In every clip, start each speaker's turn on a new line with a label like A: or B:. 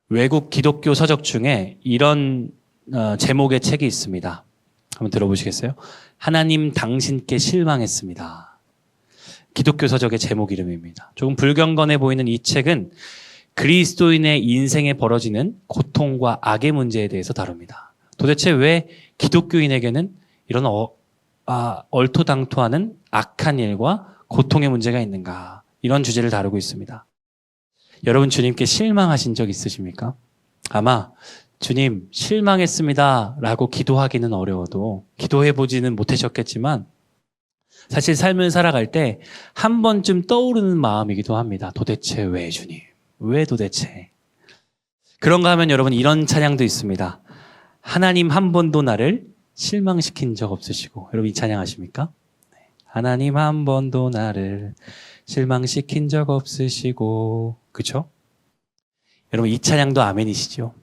A: 외국 기독교 서적 중에 이런 제목의 책이 있습니다. 한번 들어보시겠어요? 하나님 당신께 실망했습니다. 기독교 서적의 제목 이름입니다. 조금 불경건해 보이는 이 책은 그리스도인의 인생에 벌어지는 고통과 악의 문제에 대해서 다룹니다. 도대체 왜 기독교인에게는 이런 얼토당토하는 악한 일과 고통의 문제가 있는가? 이런 주제를 다루고 있습니다. 여러분 주님께 실망하신 적 있으십니까? 아마 주님 실망했습니다 라고 기도하기는 어려워도 기도해보지는 못하셨겠지만 사실 삶을 살아갈 때 한 번쯤 떠오르는 마음이기도 합니다. 도대체 왜 주님? 왜 도대체? 그런가 하면 여러분 이런 찬양도 있습니다. 하나님 한 번도 나를 실망시킨 적 없으시고, 여러분 이 찬양 아십니까? 하나님 한 번도 나를 실망시킨 적 없으시고, 그쵸? 여러분 이 찬양도 아멘이시죠?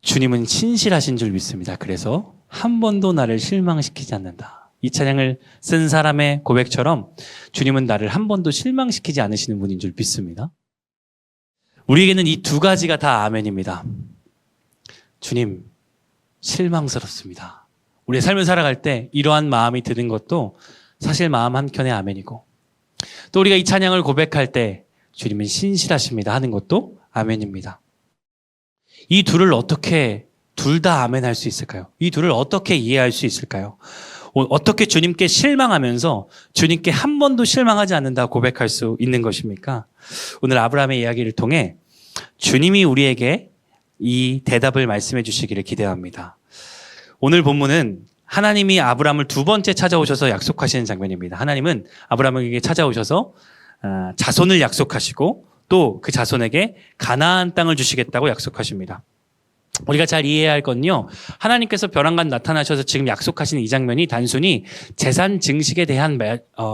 A: 주님은 신실하신 줄 믿습니다. 그래서 한 번도 나를 실망시키지 않는다. 이 찬양을 쓴 사람의 고백처럼 주님은 나를 한 번도 실망시키지 않으시는 분인 줄 믿습니다. 우리에게는 이 두 가지가 다 아멘입니다. 주님, 실망스럽습니다. 우리의 삶을 살아갈 때 이러한 마음이 드는 것도 사실 마음 한켠의 아멘이고, 또 우리가 이 찬양을 고백할 때 주님은 신실하십니다 하는 것도 아멘입니다. 이 둘을 어떻게 둘 다 아멘할 수 있을까요? 이 둘을 어떻게 이해할 수 있을까요? 어떻게 주님께 실망하면서 주님께 한 번도 실망하지 않는다 고백할 수 있는 것입니까? 오늘 아브라함의 이야기를 통해 주님이 우리에게 이 대답을 말씀해 주시기를 기대합니다. 오늘 본문은 하나님이 아브라함을 두 번째 찾아오셔서 약속하시는 장면입니다. 하나님은 아브라함에게 찾아오셔서 자손을 약속하시고 또 그 자손에게 가나안 땅을 주시겠다고 약속하십니다. 우리가 잘 이해해야 할 건요, 하나님께서 벼랑간 나타나셔서 지금 약속하시는 이 장면이 단순히 재산 증식에 대한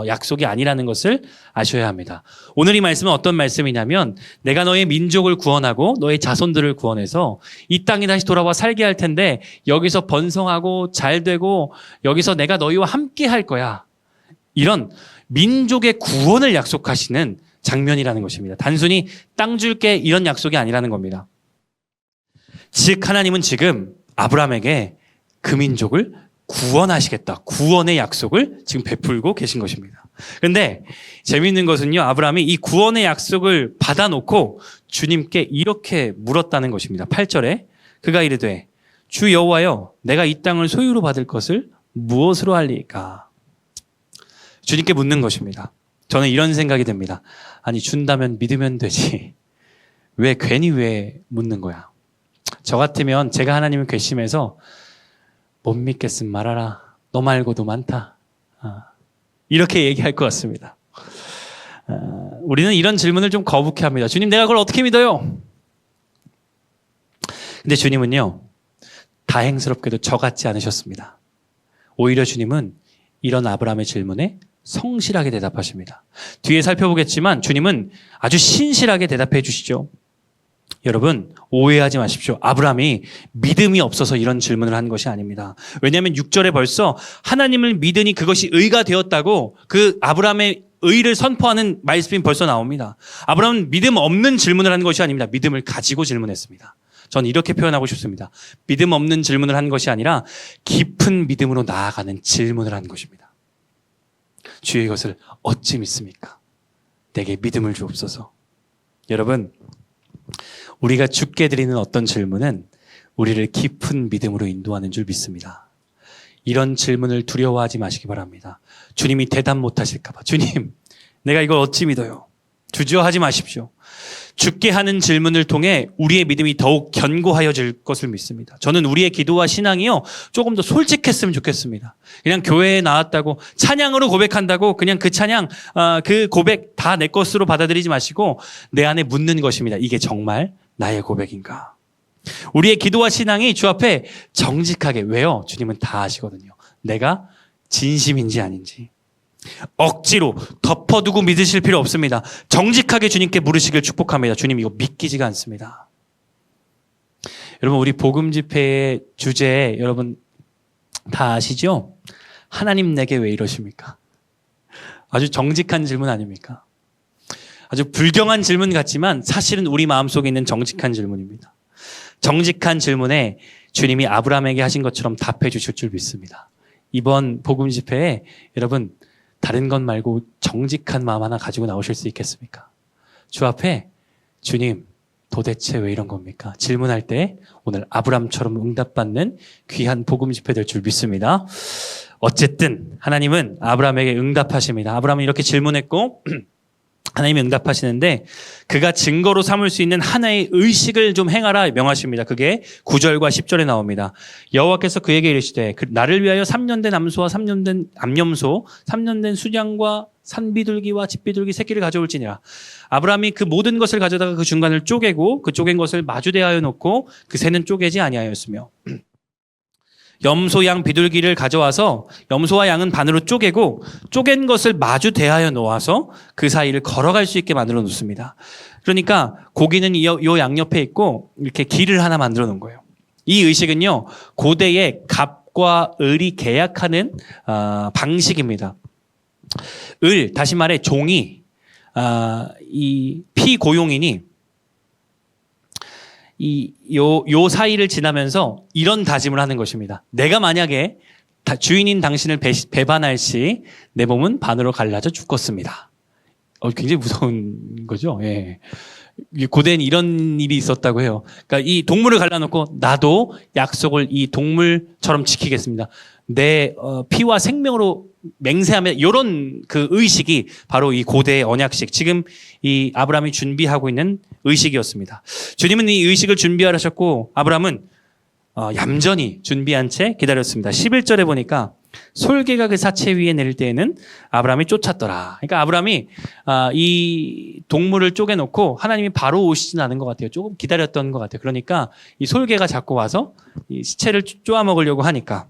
A: 약속이 아니라는 것을 아셔야 합니다. 오늘 이 말씀은 어떤 말씀이냐면, 내가 너의 민족을 구원하고 너의 자손들을 구원해서 이 땅에 다시 돌아와 살게 할 텐데 여기서 번성하고 잘 되고 여기서 내가 너희와 함께 할 거야. 이런 민족의 구원을 약속하시는 장면이라는 것입니다. 단순히 땅 줄게 이런 약속이 아니라는 겁니다. 즉 하나님은 지금 아브라함에게 그 민족을 구원하시겠다. 구원의 약속을 지금 베풀고 계신 것입니다. 그런데 재미있는 것은요, 아브라함이 이 구원의 약속을 받아놓고 주님께 이렇게 물었다는 것입니다. 8절에 그가 이르되 주 여호와여, 내가 이 땅을 소유로 받을 것을 무엇으로 할리까? 주님께 묻는 것입니다. 저는 이런 생각이 듭니다. 아니 준다면 믿으면 되지. 왜 괜히 왜 묻는 거야? 저 같으면 제가 하나님을 괘씸해서 못 믿겠음 말아라. 너 말고도 많다. 이렇게 얘기할 것 같습니다. 우리는 이런 질문을 좀 거북해합니다. 주님, 내가 그걸 어떻게 믿어요? 근데 주님은요, 다행스럽게도 저 같지 않으셨습니다. 오히려 주님은 이런 아브라함의 질문에 성실하게 대답하십니다. 뒤에 살펴보겠지만 주님은 아주 신실하게 대답해 주시죠. 여러분 오해하지 마십시오. 아브라함이 믿음이 없어서 이런 질문을 한 것이 아닙니다. 왜냐하면 6절에 벌써 하나님을 믿으니 그것이 의가 되었다고 그 아브라함의 의를 선포하는 말씀이 벌써 나옵니다. 아브라함은 믿음 없는 질문을 한 것이 아닙니다. 믿음을 가지고 질문했습니다. 저는 이렇게 표현하고 싶습니다. 믿음 없는 질문을 한 것이 아니라 깊은 믿음으로 나아가는 질문을 한 것입니다. 주의 이것을 어찌 믿습니까? 내게 믿음을 주옵소서. 여러분, 우리가 주께 드리는 어떤 질문은 우리를 깊은 믿음으로 인도하는 줄 믿습니다. 이런 질문을 두려워하지 마시기 바랍니다. 주님이 대답 못하실까 봐. 주님, 내가 이걸 어찌 믿어요? 주저하지 마십시오. 주께 하는 질문을 통해 우리의 믿음이 더욱 견고하여질 것을 믿습니다. 저는 우리의 기도와 신앙이요, 조금 더 솔직했으면 좋겠습니다. 그냥 교회에 나왔다고 찬양으로 고백한다고 그냥 그 찬양, 그 고백 다 내 것으로 받아들이지 마시고 내 안에 묻는 것입니다. 이게 정말 나의 고백인가? 우리의 기도와 신앙이 주 앞에 정직하게, 왜요? 주님은 다 아시거든요. 내가 진심인지 아닌지. 억지로 덮어두고 믿으실 필요 없습니다. 정직하게 주님께 물으시길 축복합니다. 주님, 이거 믿기지가 않습니다. 여러분, 우리 복음 집회의 주제 여러분 다 아시죠? 하나님 내게 왜 이러십니까? 아주 정직한 질문 아닙니까? 아주 불경한 질문 같지만 사실은 우리 마음속에 있는 정직한 질문입니다. 정직한 질문에 주님이 아브라함에게 하신 것처럼 답해 주실 줄 믿습니다. 이번 복음 집회에 여러분 다른 것 말고 정직한 마음 하나 가지고 나오실 수 있겠습니까? 주 앞에 주님 도대체 왜 이런 겁니까? 질문할 때 오늘 아브라함처럼 응답받는 귀한 복음 집회 될 줄 믿습니다. 어쨌든 하나님은 아브라함에게 응답하십니다. 아브라함은 이렇게 질문했고 하나님이 응답하시는데 그가 증거로 삼을 수 있는 하나의 의식을 좀 행하라 명하십니다. 그게 9절과 10절에 나옵니다. 여호와께서 그에게 이르시되 나를 위하여 3년 된 암소와 3년 된 암염소 3년 된 수장과 산비둘기와 집비둘기 새끼를 가져올지니라. 아브라함이 그 모든 것을 가져다가 그 중간을 쪼개고 그 쪼갠 것을 마주대하여 놓고 그 새는 쪼개지 아니하였으며 염소 양 비둘기를 가져와서 염소와 양은 반으로 쪼개고 쪼갠 것을 마주 대하여 놓아서 그 사이를 걸어갈 수 있게 만들어 놓습니다. 그러니까 고기는 요 양옆에 있고 이렇게 길을 하나 만들어 놓은 거예요. 이 의식은요 고대의 갑과 을이 계약하는 방식입니다. 다시 말해 종이 이 피고용인이 요 사이를 지나면서 이런 다짐을 하는 것입니다. 내가 만약에 주인인 당신을 배반할 시 내 몸은 반으로 갈라져 죽겠습니다. 굉장히 무서운 거죠. 예. 고대엔 이런 일이 있었다고 해요. 그러니까 이 동물을 갈라놓고 나도 약속을 이 동물처럼 지키겠습니다. 내 피와 생명으로 맹세하며 이런 그 의식이 바로 이 고대의 언약식, 지금 이 아브라함이 준비하고 있는 의식이었습니다. 주님은 이 의식을 준비하셨고 아브라함은 얌전히 준비한 채 기다렸습니다. 11절에 보니까 솔개가 그 사체 위에 내릴 때에는 아브라함이 쫓았더라. 그러니까 아브라함이 이 동물을 쪼개놓고 하나님이 바로 오시진 않은 것 같아요. 조금 기다렸던 것 같아요. 그러니까 이 솔개가 자꾸 와서 이 시체를 쪼아 먹으려고 하니까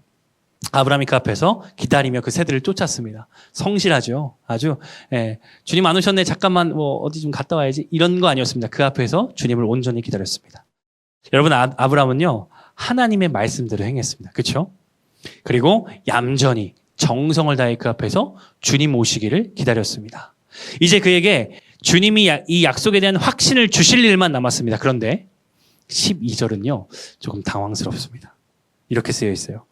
A: 아브라함이 그 앞에서 기다리며 그 새들을 쫓았습니다. 성실하죠. 아주. 예. 주님 안 오셨네. 잠깐만 어디 좀 갔다 와야지. 이런 거 아니었습니다. 그 앞에서 주님을 온전히 기다렸습니다. 여러분 아브라함은요. 하나님의 말씀대로 행했습니다. 그렇죠? 그리고 얌전히 정성을 다해 그 앞에서 주님 오시기를 기다렸습니다. 이제 그에게 주님이 이 약속에 대한 확신을 주실 일만 남았습니다. 그런데 12절은요. 조금 당황스럽습니다. 이렇게 쓰여 있어요.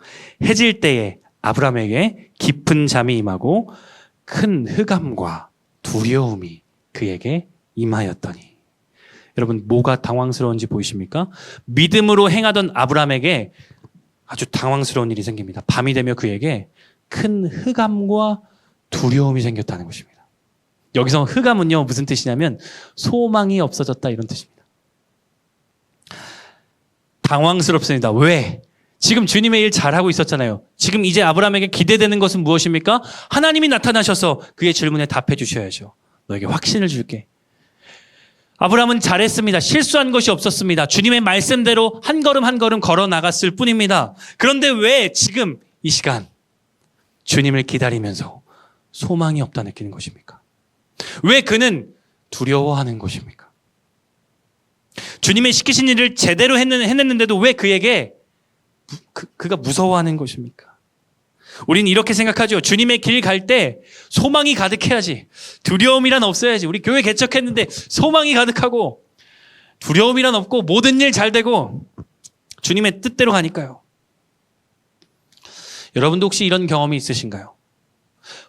A: 해질 때에 아브라함에게 깊은 잠이 임하고 큰 흑암과 두려움이 그에게 임하였더니. 여러분 뭐가 당황스러운지 보이십니까? 믿음으로 행하던 아브라함에게 아주 당황스러운 일이 생깁니다. 밤이 되며 그에게 큰 흑암과 두려움이 생겼다는 것입니다. 여기서 흑암은요 무슨 뜻이냐면 소망이 없어졌다 이런 뜻입니다. 당황스럽습니다. 왜? 지금 주님의 일 잘하고 있었잖아요. 지금 이제 아브라함에게 기대되는 것은 무엇입니까? 하나님이 나타나셔서 그의 질문에 답해 주셔야죠. 너에게 확신을 줄게. 아브라함은 잘했습니다. 실수한 것이 없었습니다. 주님의 말씀대로 한 걸음 한 걸음 걸어 나갔을 뿐입니다. 그런데 왜 지금 이 시간 주님을 기다리면서 소망이 없다 느끼는 것입니까? 왜 그는 두려워하는 것입니까? 주님의 시키신 일을 제대로 해냈는데도 왜 그에게 그가 무서워하는 것입니까? 우린 이렇게 생각하죠. 주님의 길 갈 때 소망이 가득해야지. 두려움이란 없어야지. 우리 교회 개척했는데 소망이 가득하고 두려움이란 없고 모든 일 잘 되고 주님의 뜻대로 가니까요. 여러분도 혹시 이런 경험이 있으신가요?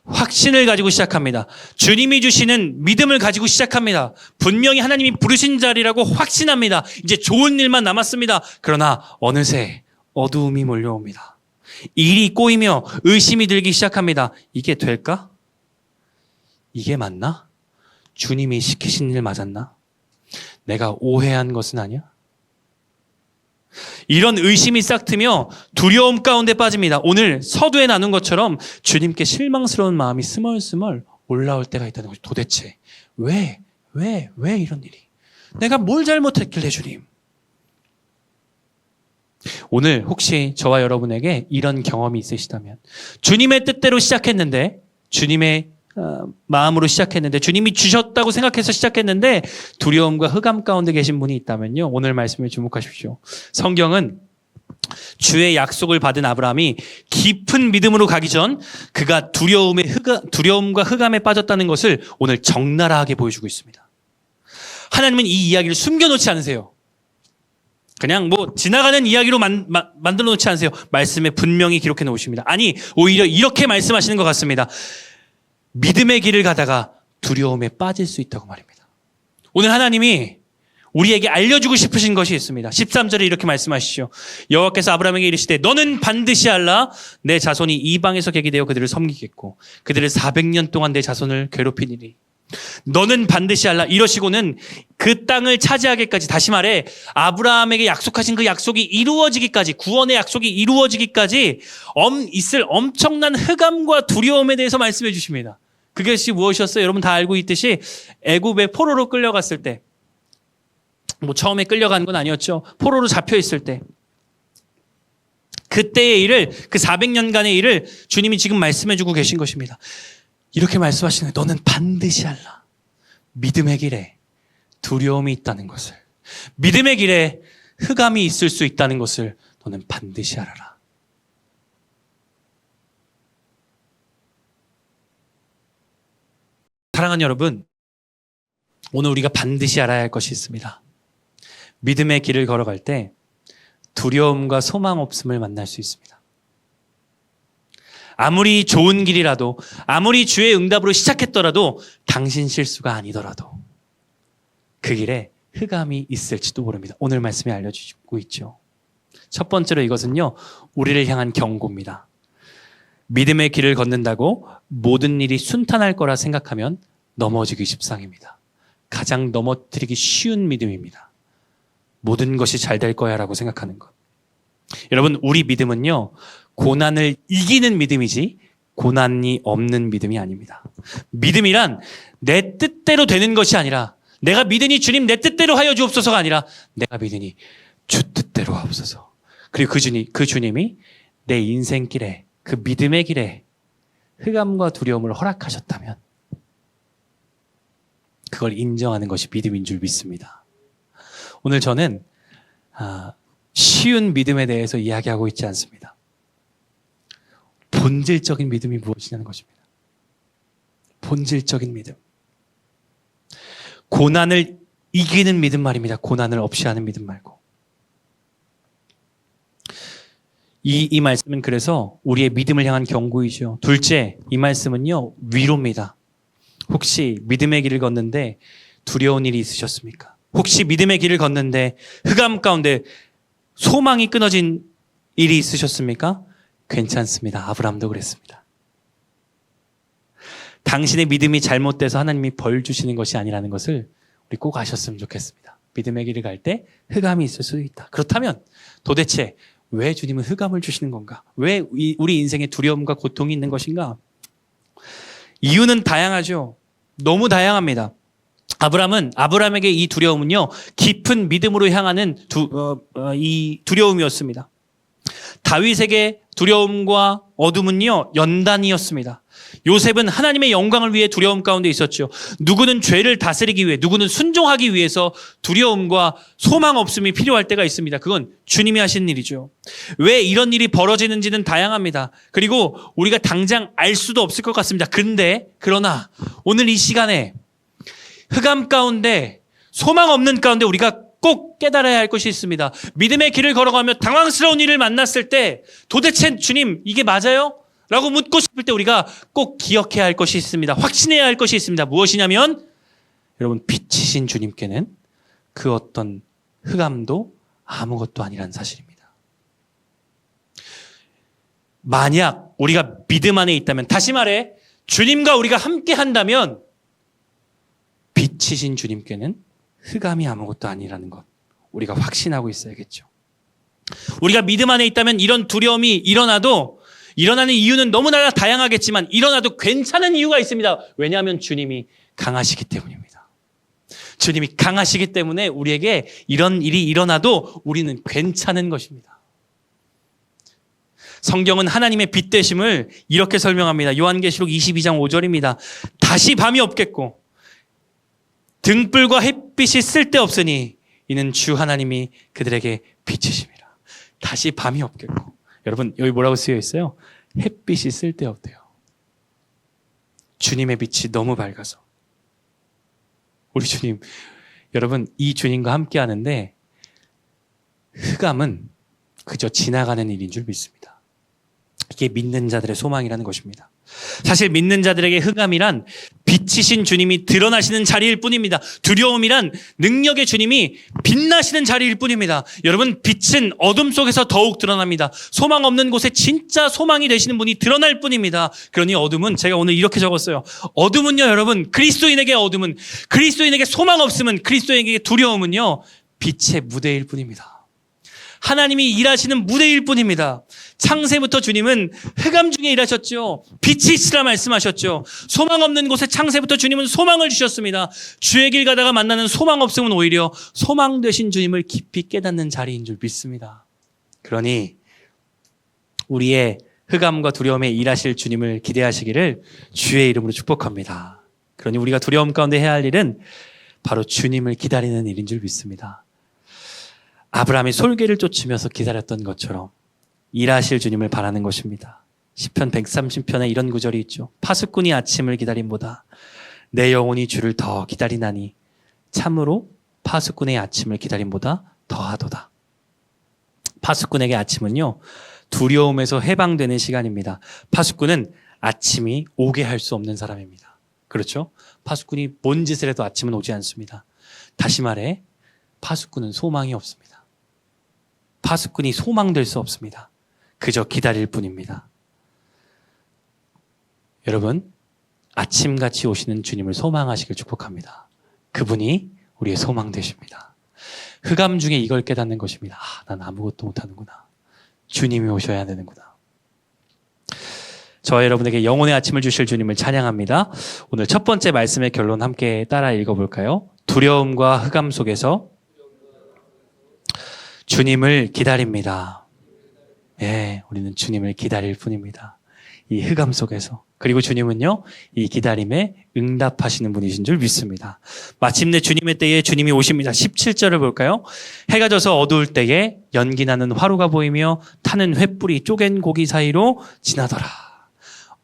A: 확신을 가지고 시작합니다. 주님이 주시는 믿음을 가지고 시작합니다. 분명히 하나님이 부르신 자리라고 확신합니다. 이제 좋은 일만 남았습니다. 그러나 어느새 어두움이 몰려옵니다. 일이 꼬이며 의심이 들기 시작합니다. 이게 될까? 이게 맞나? 주님이 시키신 일 맞았나? 내가 오해한 것은 아니야? 이런 의심이 싹트며 두려움 가운데 빠집니다. 오늘 서두에 나눈 것처럼 주님께 실망스러운 마음이 스멀스멀 올라올 때가 있다는 거죠. 도대체 왜 이런 일이? 내가 뭘 잘못했길래 주님? 오늘 혹시 저와 여러분에게 이런 경험이 있으시다면 주님의 뜻대로 시작했는데 주님의 마음으로 시작했는데 주님이 주셨다고 생각해서 시작했는데 두려움과 흑암 가운데 계신 분이 있다면요. 오늘 말씀에 주목하십시오. 성경은 주의 약속을 받은 아브라함이 깊은 믿음으로 가기 전 그가 두려움과 흑암에 빠졌다는 것을 오늘 적나라하게 보여주고 있습니다. 하나님은 이 이야기를 숨겨놓지 않으세요. 그냥 뭐 지나가는 이야기로 만들어 놓지 않으세요. 말씀에 분명히 기록해 놓으십니다. 아니, 오히려 이렇게 말씀하시는 것 같습니다. 믿음의 길을 가다가 두려움에 빠질 수 있다고 말입니다. 오늘 하나님이 우리에게 알려주고 싶으신 것이 있습니다. 13절에 이렇게 말씀하시죠. 여호와께서 아브라함에게 이르시되 너는 반드시 알라. 내 자손이 이방에서 객이 되어 그들을 섬기겠고 그들을 400년 동안 내 자손을 괴롭히니니 너는 반드시 알라. 이러시고는 그 땅을 차지하기까지, 다시 말해 아브라함에게 약속하신 그 약속이 이루어지기까지, 구원의 약속이 이루어지기까지 있을 엄청난 흑암과 두려움에 대해서 말씀해 주십니다. 그것이 무엇이었어요? 여러분 다 알고 있듯이 애굽에 포로로 끌려갔을 때, 뭐 처음에 끌려간 건 아니었죠. 포로로 잡혀 있을 때, 그때의 일을, 그 400년간의 일을 주님이 지금 말씀해 주고 계신 것입니다. 이렇게 말씀하시는 거예요. 너는 반드시 알라. 믿음의 길에 두려움이 있다는 것을, 믿음의 길에 흑암이 있을 수 있다는 것을 너는 반드시 알아라. 사랑하는 여러분, 오늘 우리가 반드시 알아야 할 것이 있습니다. 믿음의 길을 걸어갈 때 두려움과 소망 없음을 만날 수 있습니다. 아무리 좋은 길이라도, 아무리 주의 응답으로 시작했더라도, 당신 실수가 아니더라도 그 길에 흑암이 있을지도 모릅니다. 오늘 말씀이 알려주고 있죠. 첫 번째로 이것은요, 우리를 향한 경고입니다. 믿음의 길을 걷는다고 모든 일이 순탄할 거라 생각하면 넘어지기 십상입니다. 가장 넘어뜨리기 쉬운 믿음입니다. 모든 것이 잘 될 거야 라고 생각하는 것. 여러분, 우리 믿음은요, 고난을 이기는 믿음이지 고난이 없는 믿음이 아닙니다. 믿음이란 내 뜻대로 되는 것이 아니라, 내가 믿으니 주님 내 뜻대로 하여 주옵소서가 아니라, 내가 믿으니 주 뜻대로 하옵소서. 그리고 그 주님이 내 인생길에, 그 믿음의 길에 흑암과 두려움을 허락하셨다면 그걸 인정하는 것이 믿음인 줄 믿습니다. 오늘 저는 쉬운 믿음에 대해서 이야기하고 있지 않습니다. 본질적인 믿음이 무엇이냐는 것입니다. 본질적인 믿음. 고난을 이기는 믿음 말입니다. 고난을 없이 하는 믿음 말고. 이 말씀은 그래서 우리의 믿음을 향한 경고이죠. 둘째, 이 말씀은요, 위로입니다. 혹시 믿음의 길을 걷는데 두려운 일이 있으셨습니까? 혹시 믿음의 길을 걷는데 흑암 가운데 소망이 끊어진 일이 있으셨습니까? 괜찮습니다. 아브라함도 그랬습니다. 당신의 믿음이 잘못돼서 하나님이 벌 주시는 것이 아니라는 것을 우리 꼭 아셨으면 좋겠습니다. 믿음의 길을 갈 때 흑암이 있을 수 있다. 그렇다면 도대체 왜 주님은 흑암을 주시는 건가? 왜 우리 인생에 두려움과 고통이 있는 것인가? 이유는 다양하죠. 너무 다양합니다. 아브라함에게 이 두려움은요, 깊은 믿음으로 향하는 이 두려움이었습니다. 다윗에게 두려움과 어둠은요, 연단이었습니다. 요셉은 하나님의 영광을 위해 두려움 가운데 있었죠. 누구는 죄를 다스리기 위해, 누구는 순종하기 위해서 두려움과 소망 없음이 필요할 때가 있습니다. 그건 주님이 하신 일이죠. 왜 이런 일이 벌어지는지는 다양합니다. 그리고 우리가 당장 알 수도 없을 것 같습니다. 그러나 오늘 이 시간에 흑암 가운데, 소망 없는 가운데 우리가 꼭 깨달아야 할 것이 있습니다. 믿음의 길을 걸어가며 당황스러운 일을 만났을 때 도대체 주님 이게 맞아요? 라고 묻고 싶을 때 우리가 꼭 기억해야 할 것이 있습니다. 확신해야 할 것이 있습니다. 무엇이냐면, 여러분, 빛이신 주님께는 그 어떤 흑암도 아무것도 아니라는 사실입니다. 만약 우리가 믿음 안에 있다면, 다시 말해 주님과 우리가 함께 한다면 빛이신 주님께는 흑암이 아무것도 아니라는 것, 우리가 확신하고 있어야겠죠. 우리가 믿음 안에 있다면 이런 두려움이 일어나는 이유는 너무나 다양하겠지만 일어나도 괜찮은 이유가 있습니다. 왜냐하면 주님이 강하시기 때문입니다. 주님이 강하시기 때문에 우리에게 이런 일이 일어나도 우리는 괜찮은 것입니다. 성경은 하나님의 빛 되심을 이렇게 설명합니다. 요한계시록 22장 5절입니다. 다시 밤이 없겠고 등불과 햇빛이 쓸데없으니 이는 주 하나님이 그들에게 빛이심이라. 다시 밤이 없겠고. 여러분, 여기 뭐라고 쓰여 있어요? 햇빛이 쓸데없대요. 주님의 빛이 너무 밝아서. 우리 주님, 여러분, 이 주님과 함께 하는데 흑암은 그저 지나가는 일인 줄 믿습니다. 이게 믿는 자들의 소망이라는 것입니다. 사실 믿는 자들에게 흑암이란 빛이신 주님이 드러나시는 자리일 뿐입니다. 두려움이란 능력의 주님이 빛나시는 자리일 뿐입니다. 여러분, 빛은 어둠 속에서 더욱 드러납니다. 소망 없는 곳에 진짜 소망이 되시는 분이 드러날 뿐입니다. 그러니 어둠은, 제가 오늘 이렇게 적었어요. 어둠은요, 여러분, 그리스도인에게 어둠은, 그리스도인에게 소망 없음은, 그리스도인에게 두려움은요, 빛의 무대일 뿐입니다. 하나님이 일하시는 무대일 뿐입니다. 창세부터 주님은 흑암 중에 일하셨죠. 빛이시라 말씀하셨죠. 소망 없는 곳에 창세부터 주님은 소망을 주셨습니다. 주의 길 가다가 만나는 소망 없음은 오히려 소망 되신 주님을 깊이 깨닫는 자리인 줄 믿습니다. 그러니 우리의 흑암과 두려움에 일하실 주님을 기대하시기를 주의 이름으로 축복합니다. 그러니 우리가 두려움 가운데 해야 할 일은 바로 주님을 기다리는 일인 줄 믿습니다. 아브라함이 솔개를 쫓으면서 기다렸던 것처럼 일하실 주님을 바라는 것입니다. 시편 130편에 이런 구절이 있죠. 파수꾼이 아침을 기다림보다 내 영혼이 주를 더 기다리나니 참으로 파수꾼의 아침을 기다림보다 더하도다. 파수꾼에게 아침은요, 두려움에서 해방되는 시간입니다. 파수꾼은 아침이 오게 할 수 없는 사람입니다. 그렇죠? 파수꾼이 뭔 짓을 해도 아침은 오지 않습니다. 다시 말해, 파수꾼은 소망이 없습니다. 파수꾼이 소망될 수 없습니다. 그저 기다릴 뿐입니다. 여러분, 아침같이 오시는 주님을 소망하시길 축복합니다. 그분이 우리의 소망 되십니다. 흑암 중에 이걸 깨닫는 것입니다. 난 아무것도 못하는구나. 주님이 오셔야 되는구나. 저와 여러분에게 영혼의 아침을 주실 주님을 찬양합니다. 오늘 첫 번째 말씀의 결론 함께 따라 읽어볼까요? 두려움과 흑암 속에서 주님을 기다립니다. 예, 우리는 주님을 기다릴 뿐입니다. 이 흑암 속에서. 그리고 주님은요, 이 기다림에 응답하시는 분이신 줄 믿습니다. 마침내 주님의 때에 주님이 오십니다. 17절을 볼까요? 해가 져서 어두울 때에 연기나는 화로가 보이며 타는 횃불이 쪼갠 고기 사이로 지나더라.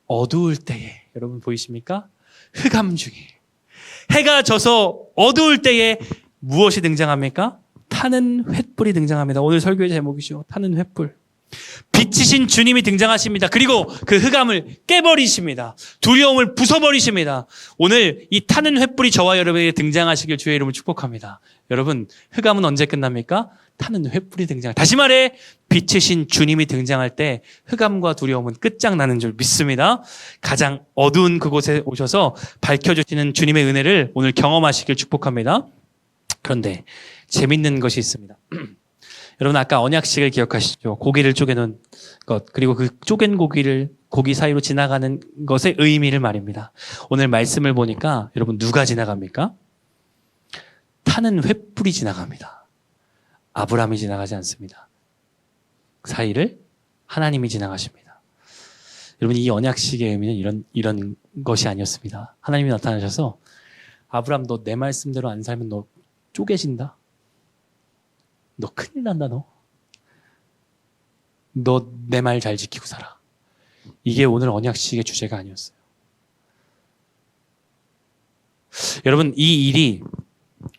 A: 어두울 때에, 여러분 보이십니까? 흑암 중에. 해가 져서 어두울 때에 무엇이 등장합니까? 타는 횃불이 등장합니다. 오늘 설교의 제목이죠. 타는 횃불. 빛이신 주님이 등장하십니다. 그리고 그 흑암을 깨버리십니다. 두려움을 부숴버리십니다. 오늘 이 타는 횃불이 저와 여러분에게 등장하시길 주의 이름으로 축복합니다. 여러분, 흑암은 언제 끝납니까? 타는 횃불이 등장. 다시 말해, 빛이신 주님이 등장할 때 흑암과 두려움은 끝장나는 줄 믿습니다. 가장 어두운 그곳에 오셔서 밝혀주시는 주님의 은혜를 오늘 경험하시길 축복합니다. 그런데 재밌는 것이 있습니다. 여러분, 아까 언약식을 기억하시죠? 고기를 쪼개는 것, 그리고 그 쪼갠 고기 사이로 지나가는 것의 의미를 말입니다. 오늘 말씀을 보니까 여러분, 누가 지나갑니까? 타는 횃불이 지나갑니다. 아브라함이 지나가지 않습니다. 그 사이를 하나님이 지나가십니다. 여러분, 이 언약식의 의미는 이런 것이 아니었습니다. 하나님이 나타나셔서 아브라함, 너 내 말씀대로 안 살면 너 쪼개진다. 너 큰일 난다, 너 내 말 잘 지키고 살아. 이게 오늘 언약식의 주제가 아니었어요. 여러분, 이 일이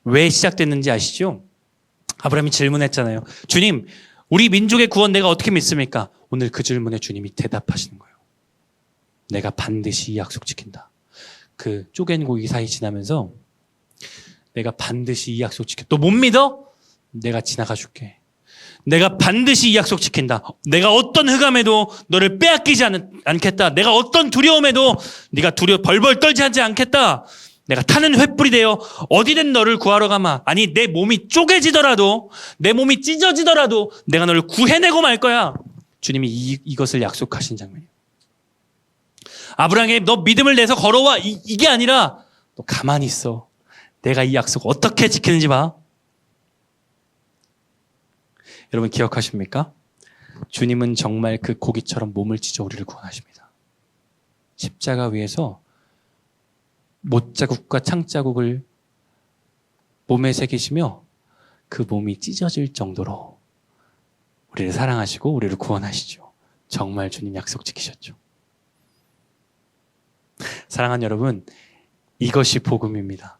A: 왜 시작됐는지 아시죠? 아브라함이 질문했잖아요. 주님, 우리 민족의 구원 내가 어떻게 믿습니까? 오늘 그 질문에 주님이 대답하시는 거예요. 내가 반드시 이 약속 지킨다. 그 쪼갠 고기 사이 지나면서 내가 반드시 이 약속 지켜. 너 못 믿어? 내가 지나가 줄게. 내가 반드시 이 약속 지킨다. 내가 어떤 흑암에도 너를 빼앗기지 않겠다. 내가 어떤 두려움에도 네가 벌벌 떨지 하지 않겠다. 내가 타는 횃불이 되어 어디든 너를 구하러 가마. 아니, 내 몸이 쪼개지더라도, 내 몸이 찢어지더라도 내가 너를 구해내고 말 거야. 주님이 이것을 약속하신 장면이에요. 아브라함에게 너 믿음을 내서 걸어와. 이게 아니라 너 가만히 있어. 내가 이 약속 어떻게 지키는지 봐. 여러분, 기억하십니까? 주님은 정말 그 고기처럼 몸을 찢어 우리를 구원하십니다. 십자가 위에서 못자국과 창자국을 몸에 새기시며 그 몸이 찢어질 정도로 우리를 사랑하시고 우리를 구원하시죠. 정말 주님 약속 지키셨죠. 사랑하는 여러분, 이것이 복음입니다.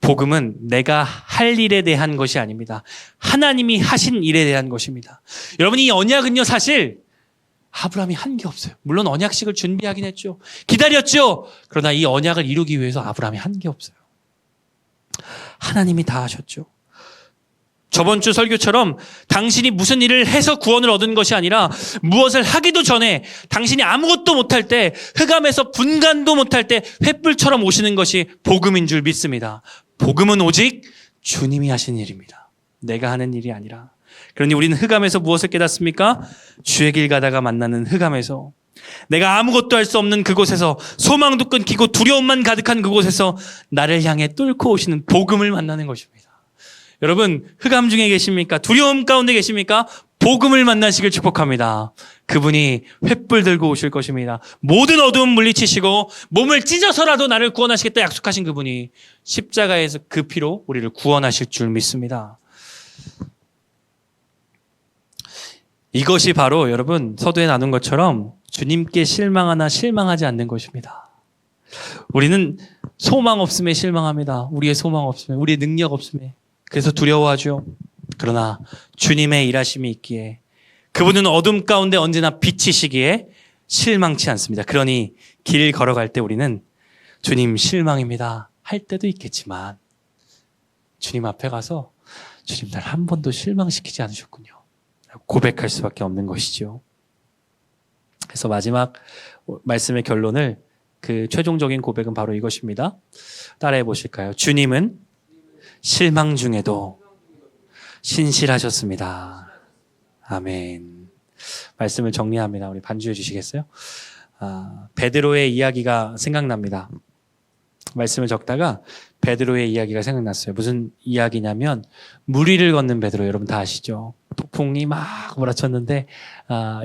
A: 복음은 내가 할 일에 대한 것이 아닙니다. 하나님이 하신 일에 대한 것입니다. 여러분, 이 언약은요, 사실 아브라함이 한 게 없어요. 물론 언약식을 준비하긴 했죠. 기다렸죠. 그러나 이 언약을 이루기 위해서 아브라함이 한 게 없어요. 하나님이 다 하셨죠. 저번 주 설교처럼 당신이 무슨 일을 해서 구원을 얻은 것이 아니라 무엇을 하기도 전에 당신이 아무것도 못할 때, 흑암에서 분간도 못할 때 횃불처럼 오시는 것이 복음인 줄 믿습니다. 복음은 오직 주님이 하신 일입니다. 내가 하는 일이 아니라. 그러니 우리는 흑암에서 무엇을 깨닫습니까? 주의 길 가다가 만나는 흑암에서, 내가 아무것도 할 수 없는 그곳에서, 소망도 끊기고 두려움만 가득한 그곳에서 나를 향해 뚫고 오시는 복음을 만나는 것입니다. 여러분, 흑암 중에 계십니까? 두려움 가운데 계십니까? 복음을 만나시길 축복합니다. 그분이 횃불 들고 오실 것입니다. 모든 어두움 물리치시고 몸을 찢어서라도 나를 구원하시겠다 약속하신 그분이 십자가에서 그 피로 우리를 구원하실 줄 믿습니다. 이것이 바로 여러분 서두에 나눈 것처럼 주님께 실망하나 실망하지 않는 것입니다. 우리는 소망 없음에 실망합니다. 우리의 소망 없음에, 우리의 능력 없음에. 그래서 두려워하죠. 그러나 주님의 일하심이 있기에, 그분은 어둠 가운데 언제나 빛이시기에 실망치 않습니다. 그러니 길 걸어갈 때 우리는 주님 실망입니다 할 때도 있겠지만 주님 앞에 가서 주님 날 한 번도 실망시키지 않으셨군요 고백할 수밖에 없는 것이죠. 그래서 마지막 말씀의 결론을, 그 최종적인 고백은 바로 이것입니다. 따라해 보실까요? 주님은 실망 중에도 신실하셨습니다. 아멘. 말씀을 정리합니다. 우리 반주해 주시겠어요? 베드로의 이야기가 생각납니다. 말씀을 적다가 베드로의 이야기가 생각났어요. 무슨 이야기냐면 물 위를 걷는 베드로, 여러분 다 아시죠? 폭풍이 막 몰아쳤는데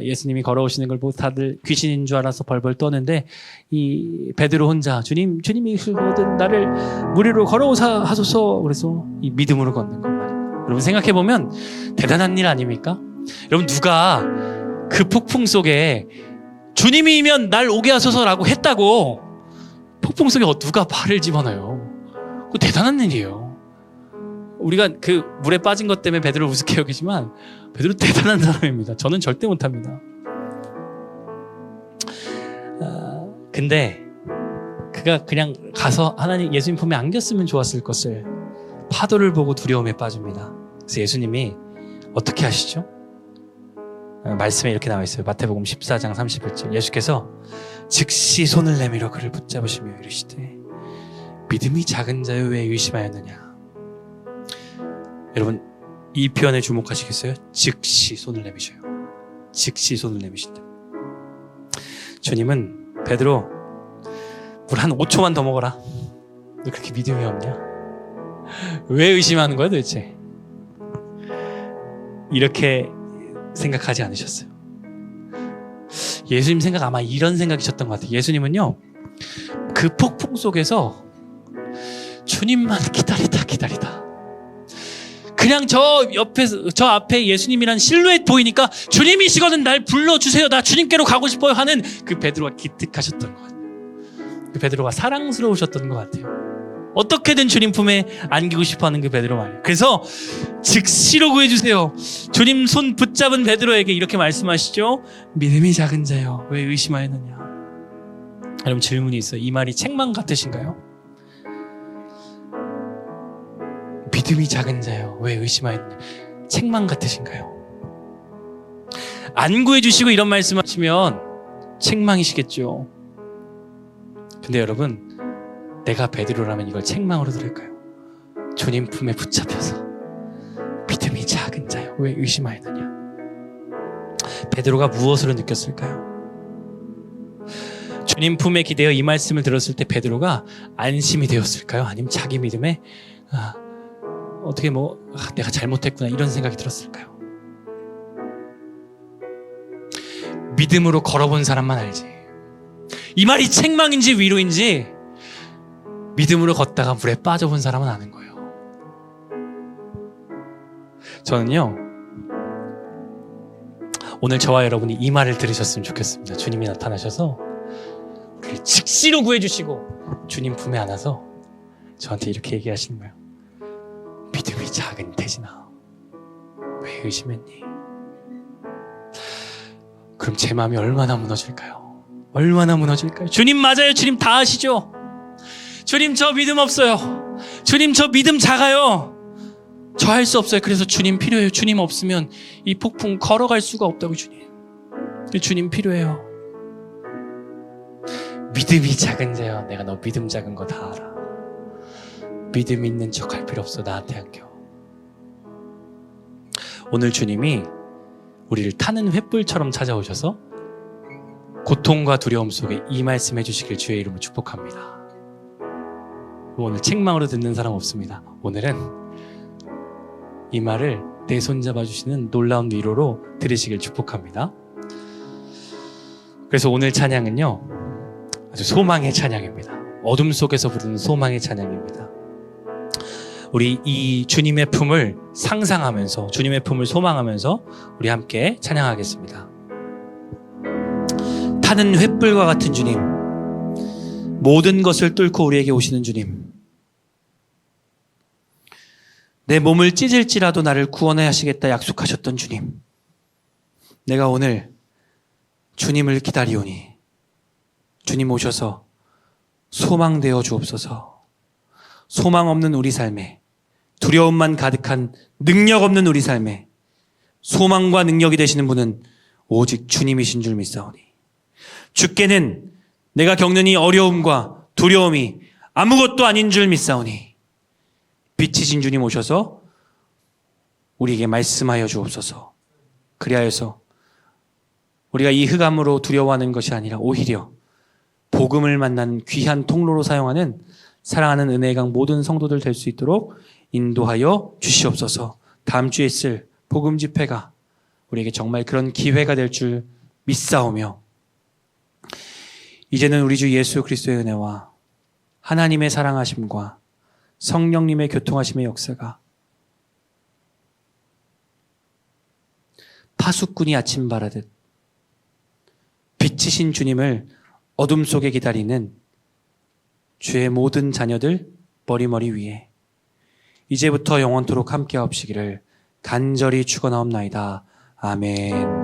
A: 예수님이 걸어오시는 걸 보고 다들 귀신인 줄 알아서 벌벌 떠는데 이 베드로 혼자 주님이 모든 나를 물 위로 걸어오사 하소서, 그래서 이 믿음으로 걷는 것 말입니다. 여러분 생각해 보면 대단한 일 아닙니까? 여러분 누가 그 폭풍 속에 주님이면 날 오게 하소서라고 했다고 폭풍 속에 누가 발을 집어넣어요? 그거 대단한 일이에요. 우리가 그 물에 빠진 것 때문에 베드로를 우습게 여기지만 베드로 대단한 사람입니다. 저는 절대 못합니다. 근데 그가 그냥 가서 하나님 예수님 품에 안겼으면 좋았을 것을 파도를 보고 두려움에 빠집니다. 그래서 예수님이 어떻게 하시죠? 말씀에 이렇게 나와 있어요. 마태복음 14장 31절. 예수께서 즉시 손을 내밀어 그를 붙잡으시며 이르시되 믿음이 작은 자여 왜 의심하였느냐. 여러분 이 표현에 주목하시겠어요? 즉시 손을 내미셔요. 즉시 손을 내미신다. 주님은 베드로 물 한 5초만 더 먹어라. 너 그렇게 믿음이 없냐? 왜 의심하는 거야 도대체? 이렇게 생각하지 않으셨어요. 예수님 생각 아마 이런 생각이셨던 것 같아요. 예수님은요 그 폭풍 속에서 주님만 기다리다 그냥 저 앞에 예수님이란 실루엣 보이니까 주님이시거든 날 불러주세요, 나 주님께로 가고 싶어요 하는 그 베드로가 기특하셨던 것 같아요. 그 베드로가 사랑스러우셨던 것 같아요. 어떻게든 주님 품에 안기고 싶어하는 그 베드로 말이에요. 그래서 즉시로 구해주세요. 주님 손 붙잡은 베드로에게 이렇게 말씀하시죠. 믿음이 작은 자여 왜 의심하였느냐. 여러분 질문이 있어요. 이 말이 책망 같으신가요? 믿음이 작은 자여 왜 의심하였느냐. 책망 같으신가요? 안 구해주시고 이런 말씀하시면 책망이시겠죠. 근데 여러분 내가 베드로라면 이걸 책망으로 들을까요? 주님 품에 붙잡혀서 믿음이 작은 자여 왜 의심하였느냐. 베드로가 무엇으로 느꼈을까요? 주님 품에 기대어 이 말씀을 들었을 때 베드로가 안심이 되었을까요? 아니면 자기 믿음에 어떻게 내가 잘못했구나 이런 생각이 들었을까요? 믿음으로 걸어본 사람만 알지. 이 말이 책망인지 위로인지 믿음으로 걷다가 물에 빠져본 사람은 아는 거예요. 저는요 오늘 저와 여러분이 이 말을 들으셨으면 좋겠습니다. 주님이 나타나셔서 우리를 즉시로 구해주시고 주님 품에 안아서 저한테 이렇게 얘기하시는 거예요. 믿음이 작은 태진아, 왜 의심했니? 그럼 제 마음이 얼마나 무너질까요? 얼마나 무너질까요? 주님 맞아요. 주님 다 아시죠? 주님 저 믿음 없어요. 주님 저 믿음 작아요. 저 할 수 없어요. 그래서 주님 필요해요. 주님 없으면 이 폭풍 걸어갈 수가 없다고. 주님 필요해요. 믿음이 작은 자여, 내가 너 믿음 작은 거 다 알아. 믿음 있는 척 할 필요 없어. 나한테 안겨. 오늘 주님이 우리를 타는 횃불처럼 찾아오셔서 고통과 두려움 속에 이 말씀 해주시길 주의 이름으로 축복합니다. 오늘 책망으로 듣는 사람 없습니다. 오늘은 이 말을 내 손 잡아주시는 놀라운 위로로 들으시길 축복합니다. 그래서 오늘 찬양은요, 아주 소망의 찬양입니다. 어둠 속에서 부르는 소망의 찬양입니다. 우리 이 주님의 품을 상상하면서, 주님의 품을 소망하면서 우리 함께 찬양하겠습니다. 타는 횃불과 같은 주님, 모든 것을 뚫고 우리에게 오시는 주님, 내 몸을 찢을지라도 나를 구원해 하시겠다 약속하셨던 주님, 내가 오늘 주님을 기다리오니 주님 오셔서 소망되어 주옵소서. 소망 없는 우리 삶에, 두려움만 가득한 능력 없는 우리 삶에 소망과 능력이 되시는 분은 오직 주님이신 줄 믿사오니, 주께는 내가 겪는 이 어려움과 두려움이 아무것도 아닌 줄 믿사오니, 빛이신 주님 오셔서 우리에게 말씀하여 주옵소서. 그리하여서 우리가 이 흑암으로 두려워하는 것이 아니라 오히려 복음을 만나는 귀한 통로로 사용하는 사랑하는 은혜의 강 모든 성도들 될 수 있도록 인도하여 주시옵소서. 다음 주에 있을 복음 집회가 우리에게 정말 그런 기회가 될 줄 믿사오며, 이제는 우리 주 예수 그리스도의 은혜와 하나님의 사랑하심과 성령님의 교통하심의 역사가 파수꾼이 아침 바라듯 빛이신 주님을 어둠 속에 기다리는 주의 모든 자녀들 머리머리 위에 이제부터 영원토록 함께 하옵시기를 간절히 축원하옵나이다. 아멘.